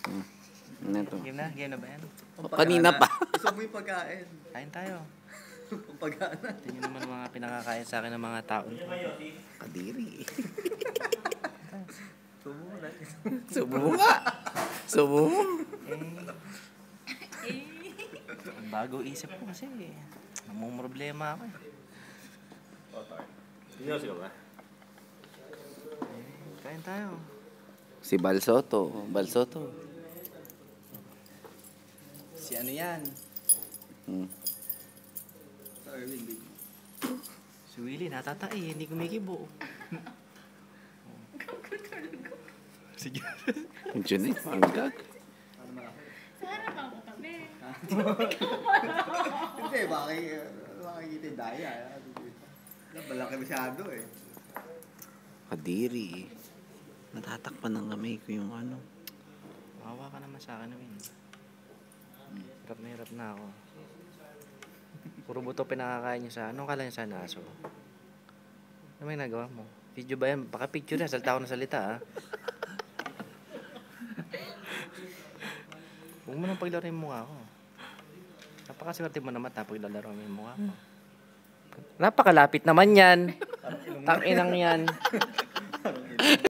Ano to? Game na? Game na ba yan? Kanina pa. Gusto mo yung pagkain. Kain tayo. Pagkain. Tingnan naman mga pinakakain sa akin ng mga tao. Kadiri. Subo mo na. Subo mo nga. Subo mo. Ang bago isip ko kasi namang problema ako eh. Seryoso ka ba? Kain tayo. Si Balsoto. Balsoto. Si ano yan? Sa Erwin, baby. Si Willie natatai, hindi kumikibo. Sige. Diyan eh. Ang gag. Sa harapan mo kami. Hindi, makikita yung daya. Malaki masyado eh. Kadiri. Natatakpan ng kamay ko yung ano. Mahawa ka naman sa akin, Win. Hirap na ako. Puro buto pinakakain niyo sa... Anong kala niyo sa aso? Ano may nagawa mo? Video ba yan? Baka picture na. Salita ako ng salita, ha? Huwag mo nang paglaro yung mukha ko. Napakaswerte mo naman tapos paglalaro mo yung mukha ko. Napakalapit naman yan. Tanginang yan.